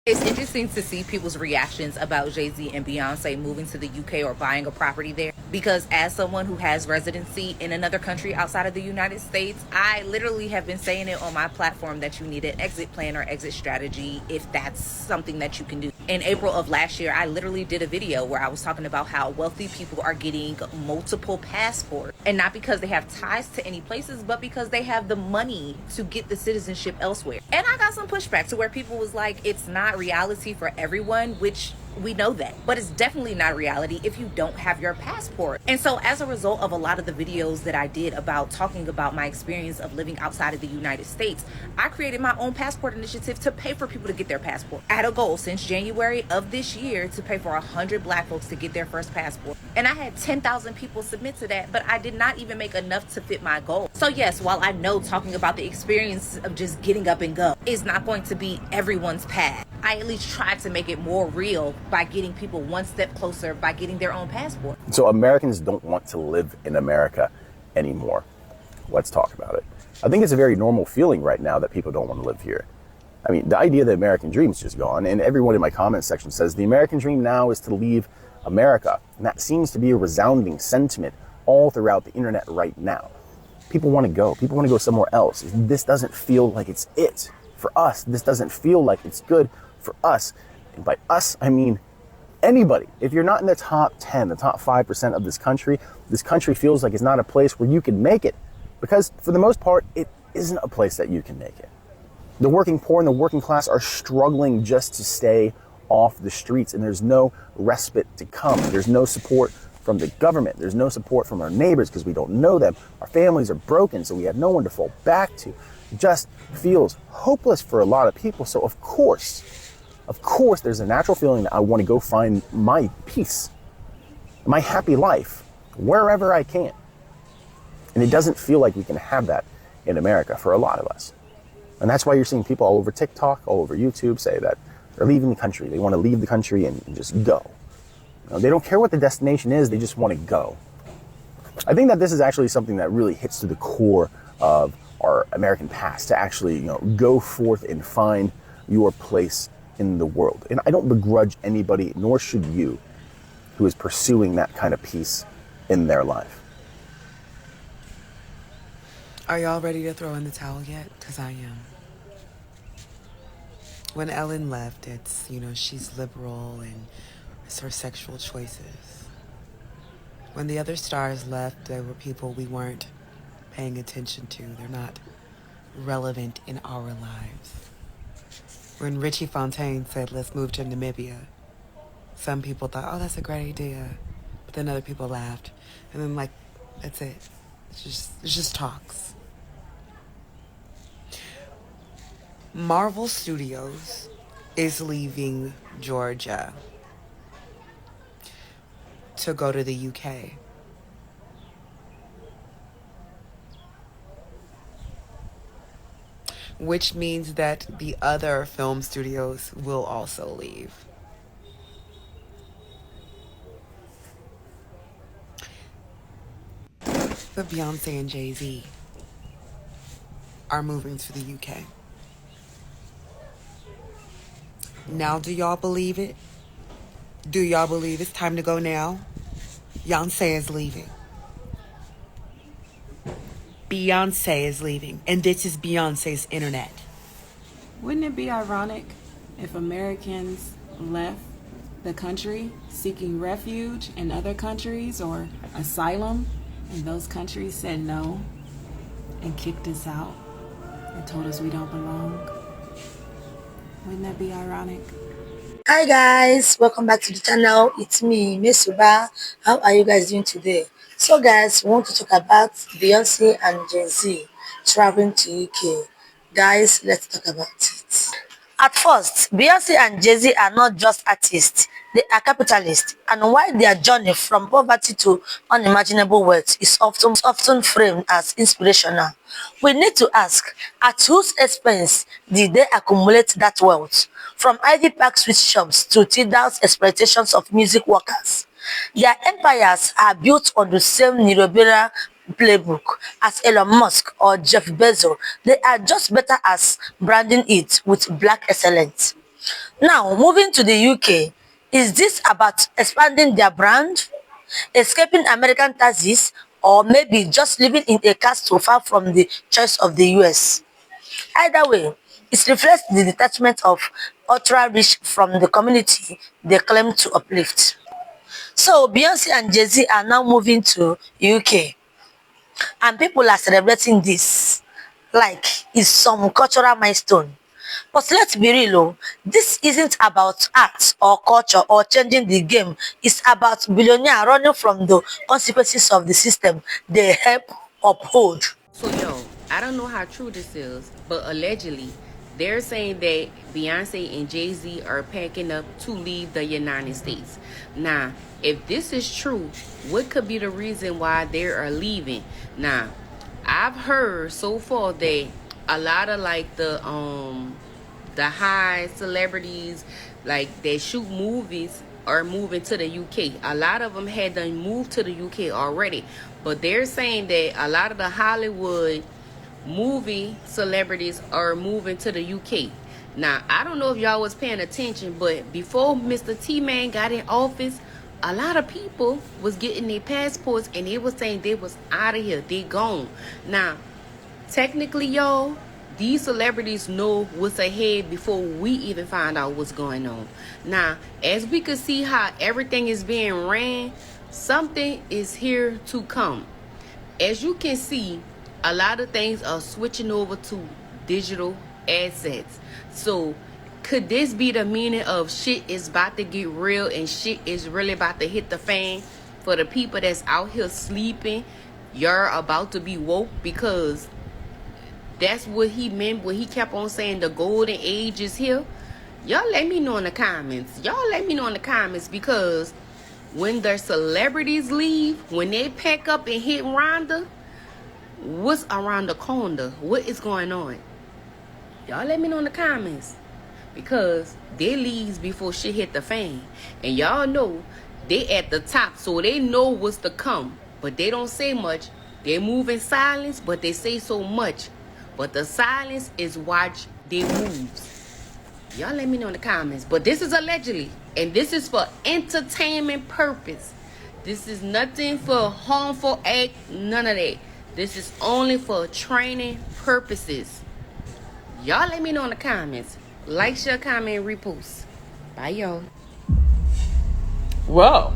It's interesting to see people's reactions about Jay-Z and Beyonce moving to the UK or buying a property there. Because as someone who has residency in another country outside of the United States, I literally have been saying it on my platform that you need an exit plan or exit strategy if that's something that you can do. In April of last year, I literally did a video where I was talking about how wealthy people are getting multiple passports. And not because they have ties to any places, but because they have the money to get the citizenship elsewhere. And I got some pushback to where people was like, it's not reality for everyone, which we know that, but it's definitely not reality if you don't have your passport. And so as a result of a lot of the videos that I did about talking about my experience of living outside of the United States, I created my own passport initiative to pay for people to get their passport. I had a goal since January of this year to pay for 100 Black folks to get their first passport. And I had 10,000 people submit to that, but I did not even make enough to fit my goal. So yes, while I know talking about the experience of just getting up and go is not going to be everyone's path, I at least tried to make it more real by getting people one step closer by getting their own passport. So Americans don't want to live in America anymore. Let's talk about it. I think it's a very normal feeling right now that people don't want to live here. I mean, the idea of the American dream is just gone, and everyone in my comment section says the American dream now is to leave America. And that seems to be a resounding sentiment all throughout the internet right now. People want to go. People want to go somewhere else. This doesn't feel like it's it for us. This doesn't feel like it's good for us. And by us, I mean anybody. If you're not in the top 10, the top 5% of this country feels like it's not a place where you can make it. Because for the most part, it isn't a place that you can make it. The working poor and the working class are struggling just to stay off the streets, and there's no respite to come. There's no support from the government. There's no support from our neighbors because we don't know them. Our families are broken, so we have no one to fall back to. It just feels hopeless for a lot of people. So of course, there's a natural feeling that I want to go find my peace, my happy life, wherever I can. And it doesn't feel like we can have that in America for a lot of us. And that's why you're seeing people all over TikTok, all over YouTube say that they're leaving the country. They want to leave the country and just go. You know, they don't care what the destination is, they just want to go. I think that this is actually something that really hits to the core of our American past, to actually, go forth and find your place in the world. And I don't begrudge anybody, nor should you, who is pursuing that kind of peace in their life. Are y'all ready to throw in the towel yet? Because I am. When Ellen left, it's, she's liberal and it's her sexual choices. When the other stars left, there were people we weren't paying attention to. They're not relevant in our lives. When Richie Fontaine said, let's move to Namibia, some people thought, oh, that's a great idea. But then other people laughed. And then, that's it. It's just talks. Marvel Studios is leaving Georgia to go to the UK. Which means that the other film studios will also leave. But Beyoncé and Jay-Z are moving to the UK. Now, do y'all believe it? Do y'all believe it's time to go now? Beyoncé is leaving. Beyoncé is leaving. And this is Beyonce's internet. Wouldn't it be ironic if Americans left the country seeking refuge in other countries or asylum, and those countries said no and kicked us out and told us we don't belong? Wouldn't that be ironic? Hi guys, welcome back to the channel. It's me, Miss Suba. How are you guys doing today? So guys, we want to talk about Beyonce and Jay-Z traveling to UK. Guys, let's talk about it. At first, Beyonce and Jay-Z are not just artists, they are capitalists. And while their journey from poverty to unimaginable wealth is often framed as inspirational, we need to ask, at whose expense did they accumulate that wealth? From Ivy Park sweet shops to Tidal's exploitations of music workers. Their empires are built on the same neoliberal playbook as Elon Musk or Jeff Bezos. They are just better at branding it with black excellence. Now, moving to the UK, is this about expanding their brand, escaping American taxes, or maybe just living in a caste so far from the choice of the US? Either way, it reflects the detachment of ultra-rich from the community they claim to uplift. So Beyonce and Jay-Z are now moving to UK, and people are celebrating this like it's some cultural milestone. But let's be real, oh, this isn't about art or culture or changing the game. It's about billionaire running from the consequences of the system they help uphold. So yo, I don't know how true this is, but allegedly, they're saying that Beyonce and Jay-Z are packing up to leave the United States. Now, if this is true, what could be the reason why they are leaving? Now, I've heard so far that a lot of like the high celebrities like that shoot movies are moving to the UK. A lot of them had done moved to the UK already, but they're saying that a lot of the Hollywood movie celebrities are moving to the UK. Now, I don't know if y'all was paying attention, but before Mr. T-Man got in office, a lot of people was getting their passports and they was saying they was out of here, they gone. Now, technically, y'all, these celebrities know what's ahead before we even find out what's going on. Now, as we can see how everything is being ran, something is here to come. As you can see, a lot of things are switching over to digital assets. So, could this be the meaning of shit is about to get real and shit is really about to hit the fan for the people that's out here sleeping? You're about to be woke, because that's what he meant when he kept on saying the golden age is here. Y'all let me know in the comments. Y'all let me know in the comments, because when their celebrities leave, when they pack up and hit Rhonda, what's around the corner? What is going on? Y'all let me know in the comments, because they leaves before shit hit the fan. And y'all know they at the top, so they know what's to come. But they don't say much. They move in silence, but they say so much. But the silence is watch their moves. Y'all let me know in the comments. But this is allegedly, and this is for entertainment purpose. This is nothing for harmful act, none of that. This is only for training purposes. Y'all let me know in the comments. Like, share, comment, repost. Bye, y'all. Well,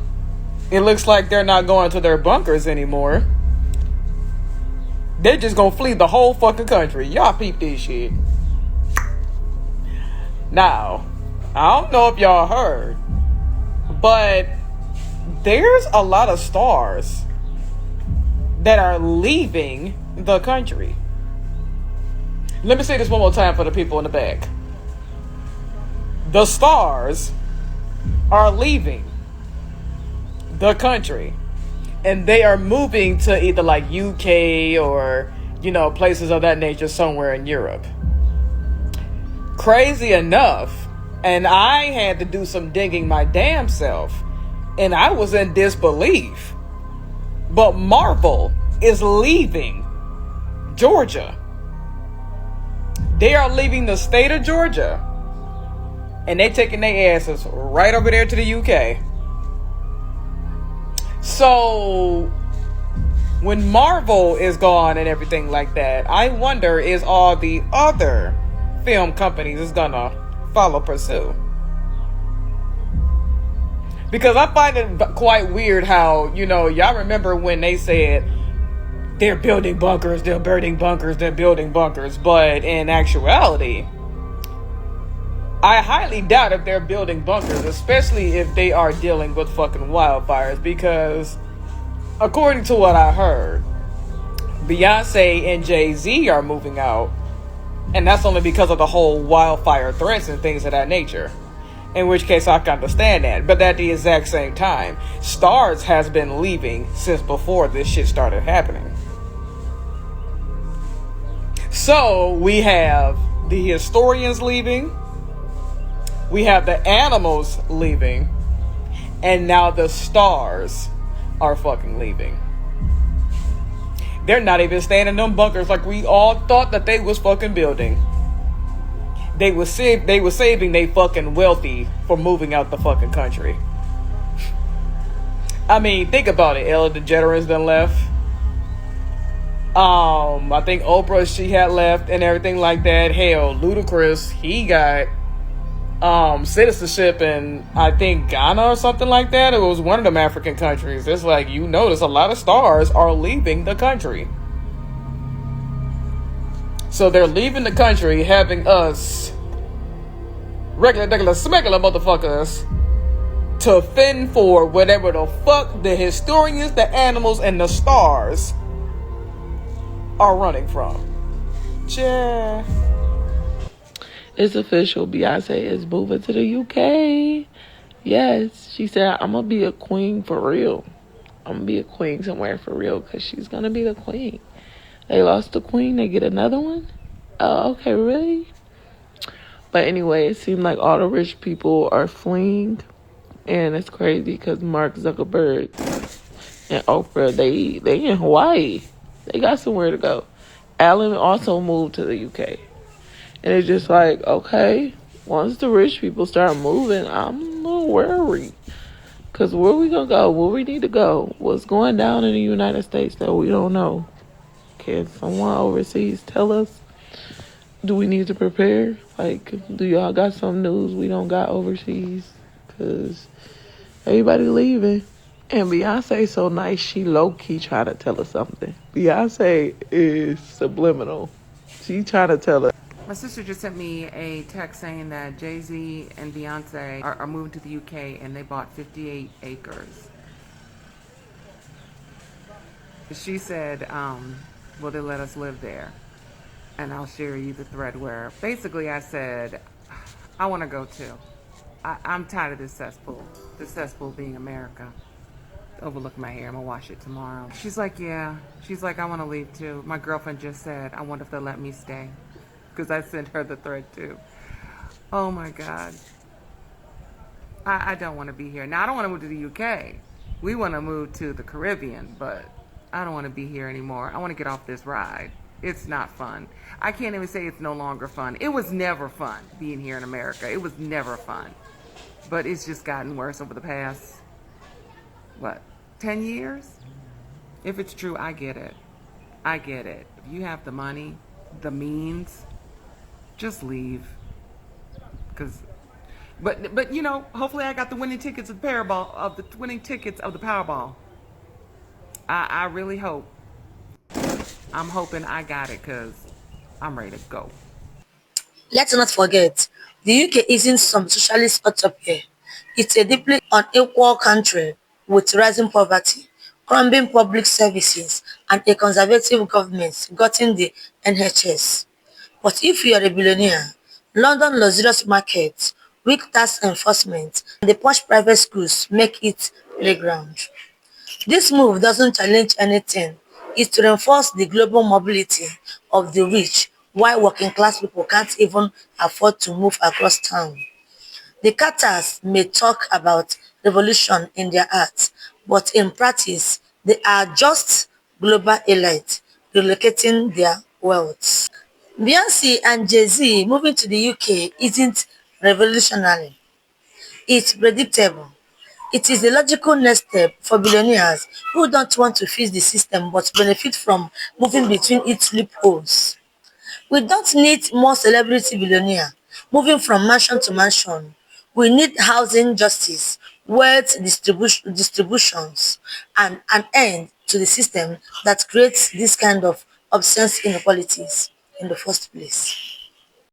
it looks like they're not going to their bunkers anymore. They're just gonna flee the whole fucking country. Y'all peep this shit. Now, I don't know if y'all heard, but there's a lot of stars that are leaving the country. Let me say this one more time for the people in the back. The stars are leaving the country. And they are moving to either like UK or, places of that nature somewhere in Europe. Crazy enough, and I had to do some digging my damn self, and I was in disbelief. But Marvel is leaving Georgia. They are leaving the state of Georgia, and they taking their asses right over there to the UK. So, when Marvel is gone and everything like that, I wonder is all the other film companies is gonna follow pursue. Because I find it quite weird how, y'all remember when they said they're building bunkers, they're building bunkers, they're building bunkers. But in actuality, I highly doubt if they're building bunkers, especially if they are dealing with fucking wildfires, because according to what I heard, Beyonce and Jay-Z are moving out, and that's only because of the whole wildfire threats and things of that nature. In which case I can understand that. But at the exact same time, Stars has been leaving since before this shit started happening. So we have the historians leaving, we have the animals leaving, and now the stars are fucking leaving. They're not even staying in them bunkers like we all thought that they was fucking building. They were saving they fucking wealthy for moving out the fucking country. I mean, think about it. Ellen DeGeneres done left. I think Oprah, she had left and everything like that. Hell, Ludacris, he got citizenship in, I think, Ghana or something like that. It was one of them African countries. It's like, you notice a lot of stars are leaving the country. So they're leaving the country, having us regular smegular motherfuckers to fend for whatever the fuck the historians, the animals, and the stars are running from. Yeah. It's official. Beyonce is moving to the UK. Yes, she said, I'm going to be a queen for real. I'm going to be a queen somewhere for real because she's going to be the queen. They lost the queen. They get another one? Oh, okay, really? But anyway, it seemed like all the rich people are fleeing. And it's crazy because Mark Zuckerberg and Oprah, they in Hawaii. They got somewhere to go. Alan also moved to the UK. And it's just like, okay, once the rich people start moving, I'm a little worried. Because where we going to go? Where we need to go? What's going down in the United States that we don't know? Can someone overseas tell us? Do we need to prepare? Like, do y'all got some news we don't got overseas? Because everybody leaving. And Beyonce so nice, she low-key try to tell us something. Beyonce is subliminal. She trying to tell us. My sister just sent me a text saying that Jay-Z and Beyonce are moving to the UK and they bought 58 acres. She said, will they let us live there? And I'll share you the thread where basically I said, I want to go too. I'm tired of this cesspool being America. Overlook my hair, I'm gonna wash it tomorrow. She's like, yeah. She's like, I want to leave too. My girlfriend just said, I wonder if they'll let me stay. Because I sent her the thread too. Oh my God. I don't want to be here. Now, I don't want to move to the UK. We want to move to the Caribbean, but I don't want to be here anymore. I want to get off this ride. It's not fun. I can't even say it's no longer fun. It was never fun being here in America. It was never fun. But it's just gotten worse over the past, 10 years? If it's true, I get it. I get it. If you have the money, the means, just leave. But you know, hopefully I got the winning tickets of the Powerball. I really hope. I'm hoping I got it because I'm ready to go. Let's not forget, the UK isn't some socialist utopia. It's a deeply unequal country with rising poverty, crumbling public services, and a conservative government gutting the NHS. But if you are a billionaire, London luxurious markets, weak tax enforcement, and the posh private schools make it playground. This move doesn't challenge anything. It reinforces the global mobility of the rich while working class people can't even afford to move across town. The Carters may talk about revolution in their art, but in practice, they are just global elite relocating their wealth. Beyoncé and Jay-Z moving to the UK isn't revolutionary. It's predictable. It is the logical next step for billionaires who don't want to fix the system but benefit from moving between its loopholes. We don't need more celebrity billionaires moving from mansion to mansion. We need housing justice, wealth distributions, and an end to the system that creates this kind of obscene inequalities in the first place.